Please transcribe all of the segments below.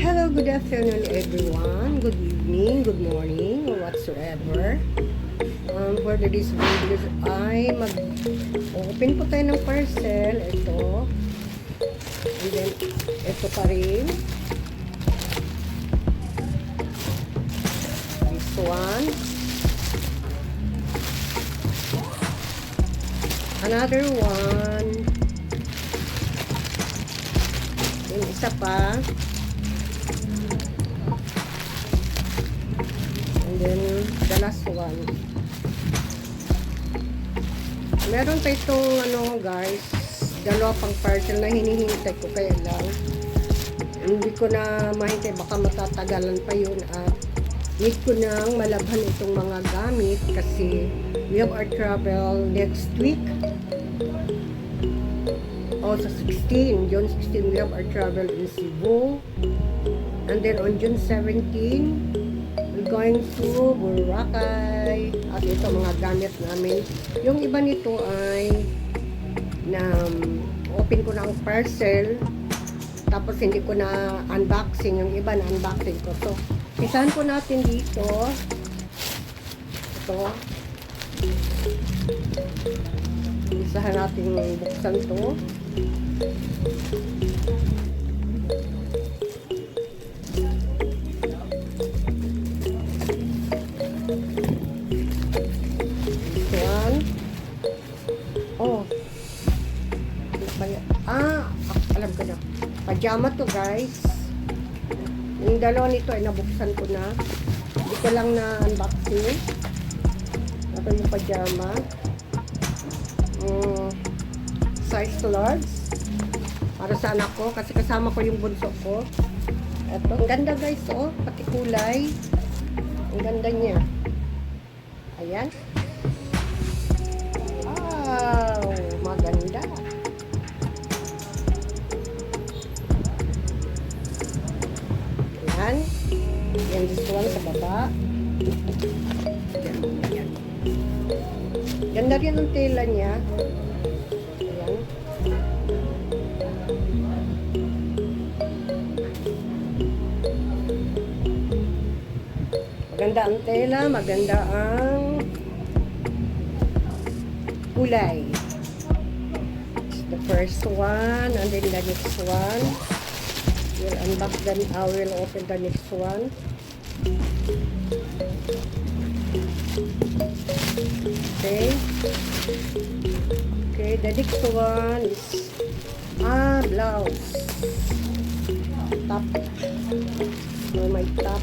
Hello, good afternoon everyone, good evening, good morning, or whatsoever. For today's video ay mag-open po tayo ng parcel. Ito. And then, ito pa rin. This one. Another one. Yung isa pa. And then, the last one. Meron pa itong guys, dalawa pang parcel na hinihintay ko, kaya lang hindi ko na mahintay, baka matatagalan pa yun at need ko nang malabhan itong mga gamit kasi we have our travel next week. Sa 16, June 16 we have our travel in Cebu, and then on June 17 we're going to Boracay. At ito mga gamit namin. Yung iba nito ay na open ko na ang parcel, tapos hindi ko na unboxing. Yung iba na unboxing ko. So, isahan po natin dito. Ito. Isahan natin buksan to. Alam ko na. Pajama to guys. Yung dalawa nito ay nabuksan ko na. Hindi ko lang na unboxing. Ito yung pajama. Size large. Para sa anak ko. Kasi kasama ko yung bunso ko. Ito. Ang ganda guys. Oh. Pati kulay. Ang ganda niya. Ayan. Wow. Maganda. Yan, this one sa baba. Yan. Ganda rin ang tela niya. Ayan. Maganda ang tela, maganda ang kulay. The first one, and then the next one. We'll unbox then I will open the next one. Okay, the next one is blouse. Top. My top.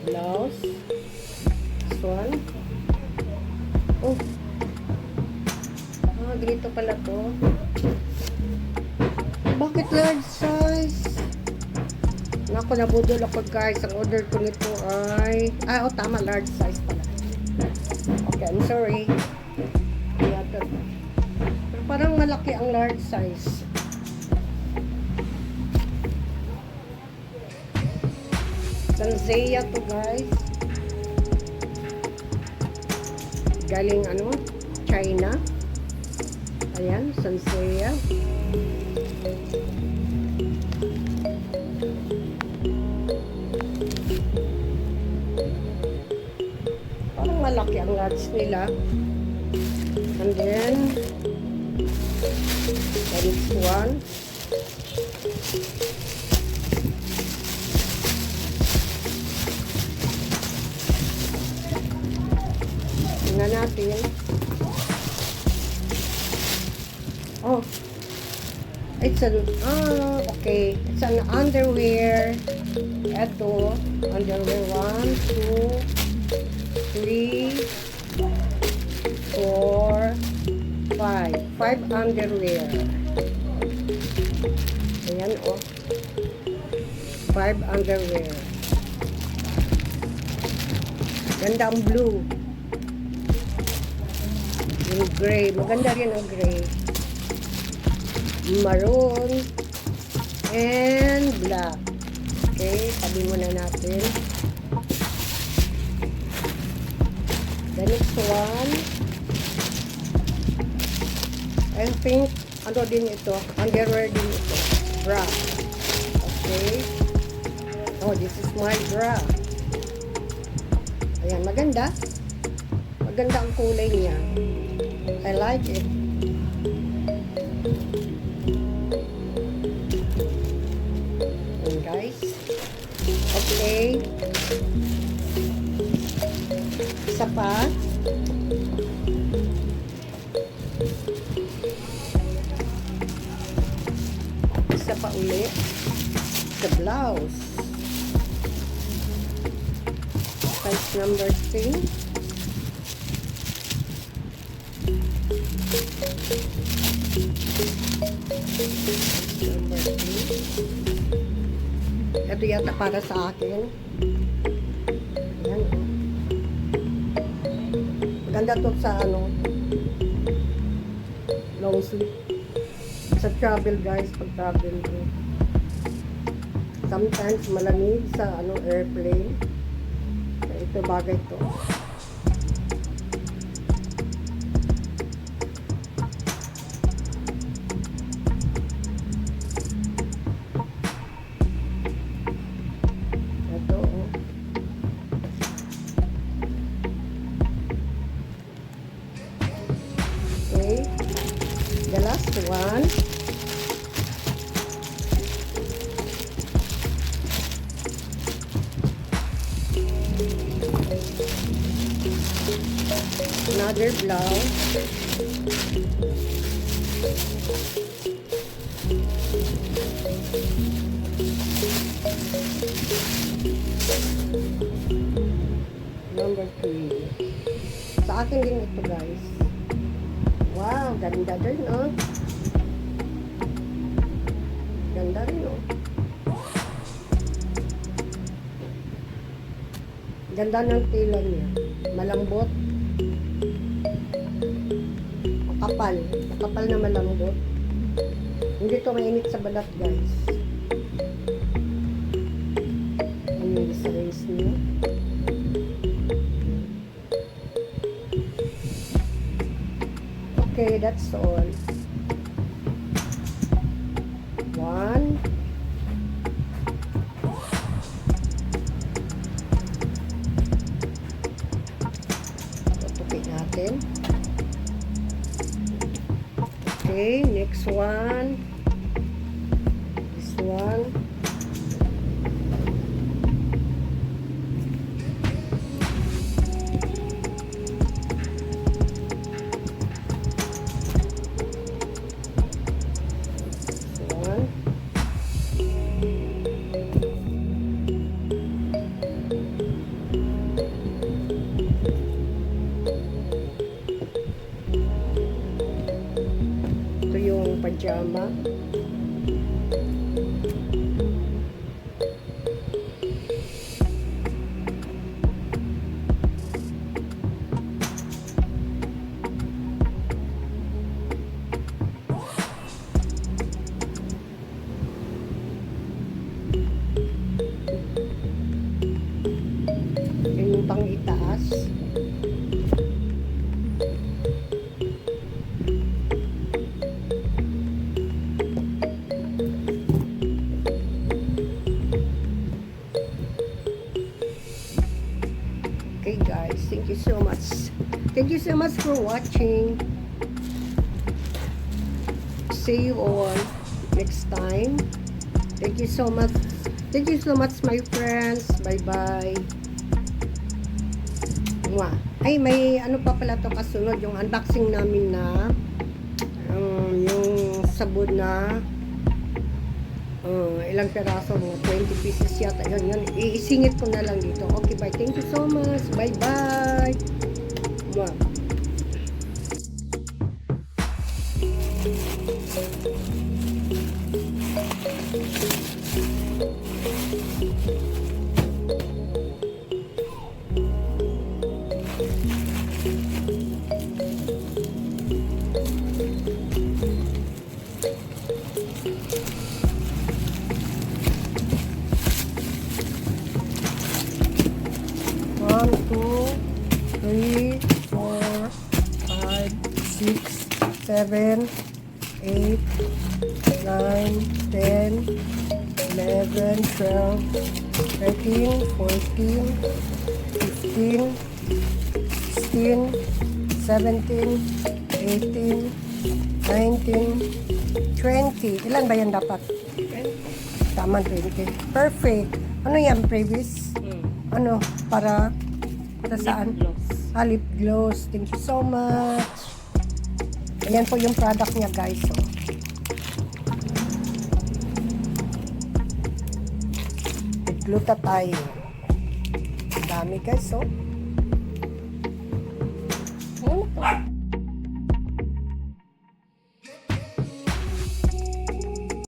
Blouse. This one. Ganito pala to. Bakit large size? Naku, nabudol ako guys. Ang order ko nito ay tama, large size pala. Okay, I'm sorry. Pero parang malaki ang large size. Sansea to guys. Galing China. Ayan, Sansea. Parang malaki ang large nila. And then the next one. Tingnan natin. It's okay. It's an underwear. Ito, underwear 1, 2, 3, 4, 5. 5 underwear. Ayan, 5 underwear. Ganda ang blue. Yung gray. Maganda rin ang gray. maroon, and black. Okay, tabi muna natin. The next one, I think, ano din ito, underwear din ito, bra. Okay. Oh, this is my bra. Ayan, maganda. Maganda ang kulay niya. I like it. Ayan, guys. Okay. Isa pa. Isa pa ulit. The blouse. Size number 3. Number 3. Ito yata para sa akin. Ayan. Maganda to sa ano, long sleeve. Sa travel, guys, pag travel ko. Sometimes malamig sa ano, airplane. Ito bagay to. Ito, oh. Okay. The last one. Another blouse. Number 3. Sa akin din ito, guys. Wow, ganda din, oh. Ganda rin, oh. Ganda ng tela niya. Malambot. Makapal. Makapal na malambot. Hindi to mainit sa balat, guys. Ano yung size niya? Okay, that's all. 1. Tutukin natin. Okay, next one. This one. Ito yung pajama. Yun yung pang itaas. Okay, guys, thank you so much. Thank you so much for watching. See you all next time. Thank you so much. Thank you so much, my friends. Bye-bye. Mwah. Ay, may ano pa pala to kasunod. Yung unboxing namin na yung sabon na ilang peraso, mga 20 pieces yata. Yun. Iisingit ko na lang dito. Okay, bye. Thank you so much. Bye-bye. Mwah. 7, 8, 9, 10, 11, 12, 13, 14, 15, 16, 17, 18, 19, 20. Ilan ba yan dapat? Tama, 20. Perfect. Ano yan, previous? Ano, para saan? Lip gloss. Thank you so much. Ayan po yung product niya, guys. So. With glutathione. Ang dami, guys. So. Ano to?